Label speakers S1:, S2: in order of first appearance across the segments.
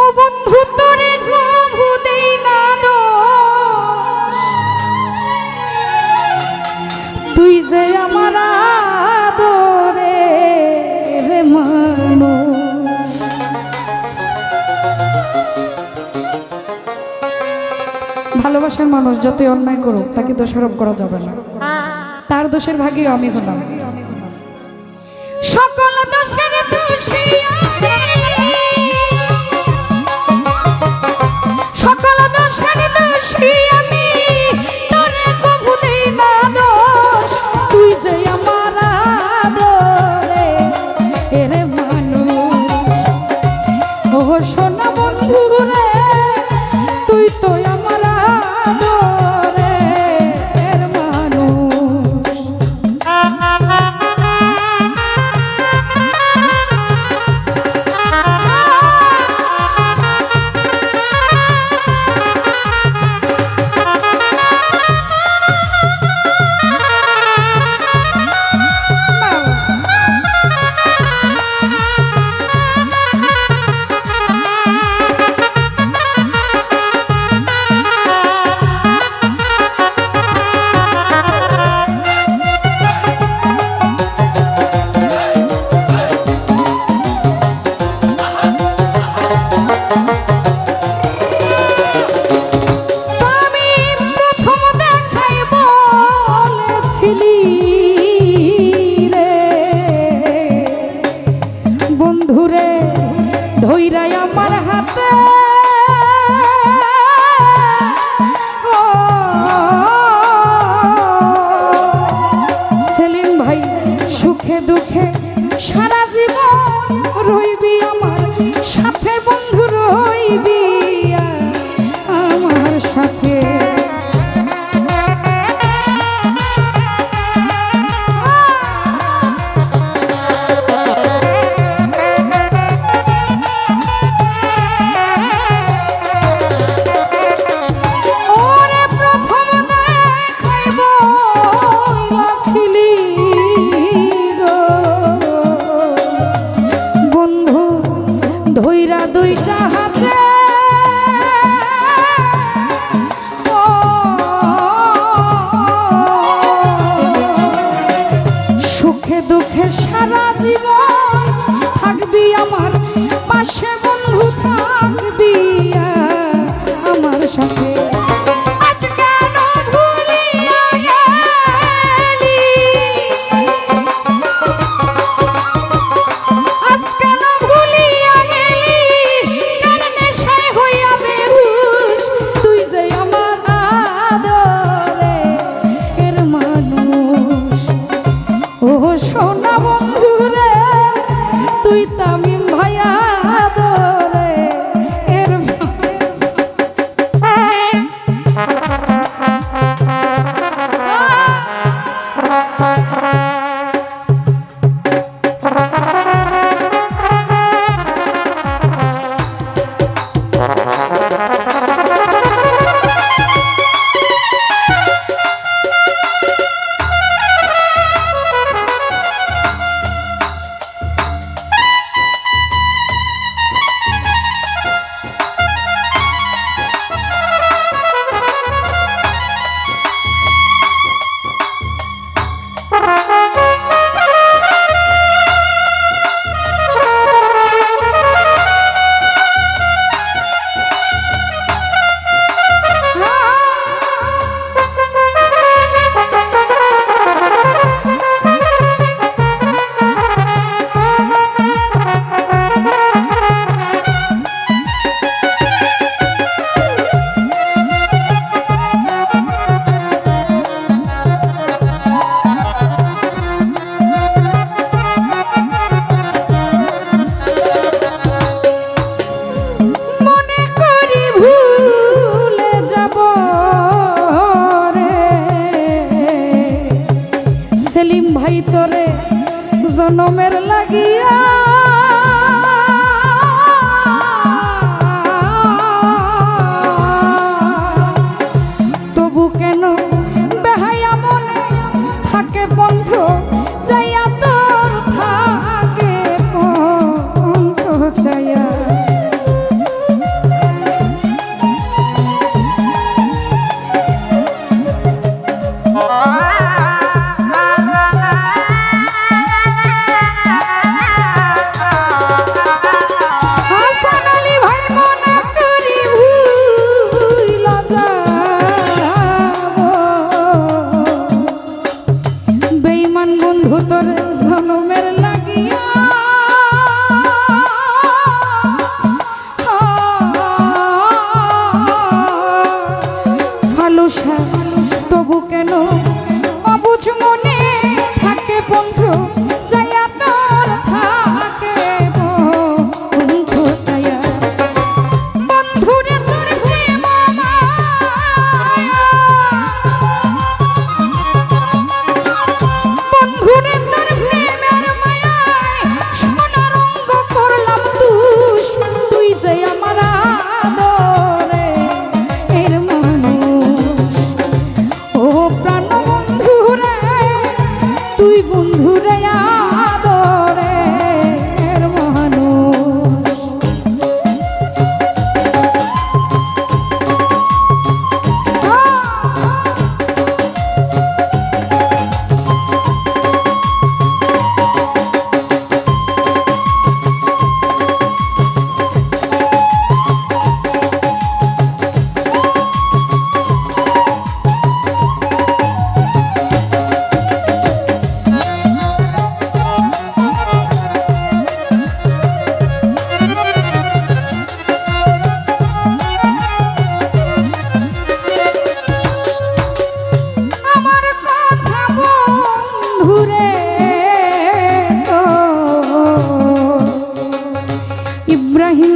S1: ও বন্ধু তোরে কভু দেই না দোষ, তুই যে আমার আদরের মানুষ। ভালোবাসার মানুষ যতই অন্যায় করুক তাকে দোষারোপ করা যাবে না, তার দোষের ভাগী আমি হলাম। সকল দোষের দোষী আমি, সকল দোষের দোষী আমি, তোরে কভু দেই না দোষ, তুই যে আমার আদরের মানুষ। ও সোনা বন্ধু রে, তুই তো আমার আদরের মানুষ। বন্ধুরে ধইরাই আমার হাতে, সেলিম ভাই সুখে দুঃখে সারা জীবন রইবি আমার সাথে, বন্ধু রইবি আমার সাথে। ধইরা দুইটা হাতে সুখে দুঃখে সারা জীবন থাকবি আমার পাশে, বন্ধু থাকবি আমার সাথে। সোনা বন্ধু রে, তুই তামিম ভাইয়া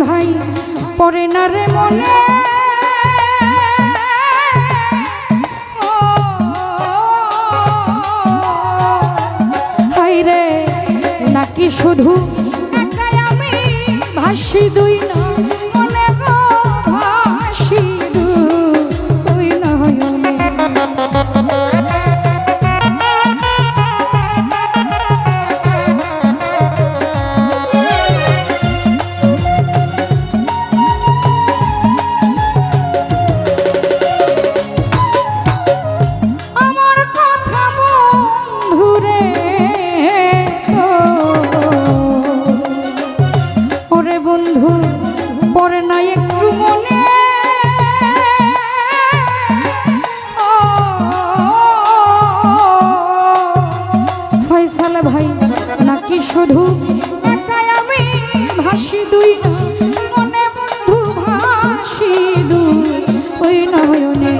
S1: ভাই পরে না রে মনে হাই রে নাকি শুধু একাই আমি ভাসি দুই নয়নে গো ভাসি দুই নয়নে পরে না একটু মনে ফয়সাল ভাই নাকি শুধু একাই আমি ভাসি দুই মনে বন্ধু ভাসি দুই নয়নে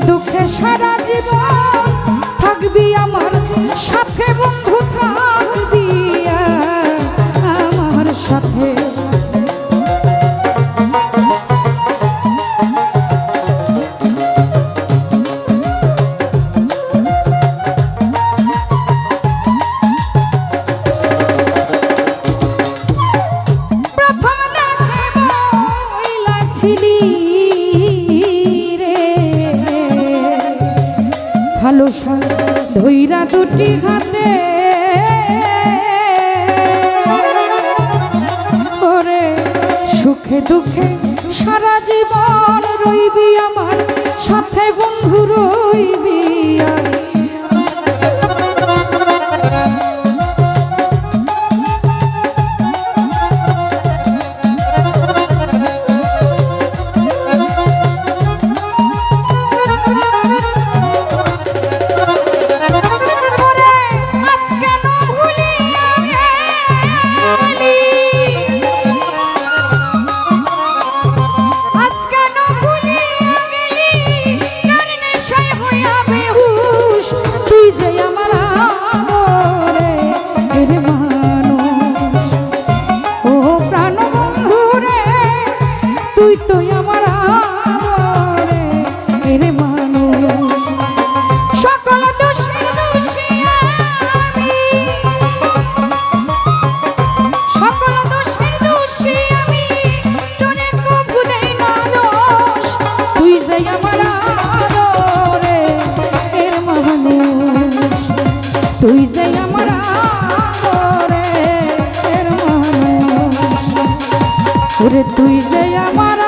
S1: দুঃখে সারা জীবন থাকবি আমার সাথে বন্ধু থাকবি আমার সাথে প্রথম দেখে বইলা ছিলি ভালো ধৈরা দুটি হাতে ওরে সুখে দুঃখে সারা জীবন রইবি আমার সাথে বন্ধু রইবি তুই যে আমার ওরে তুই যে আমার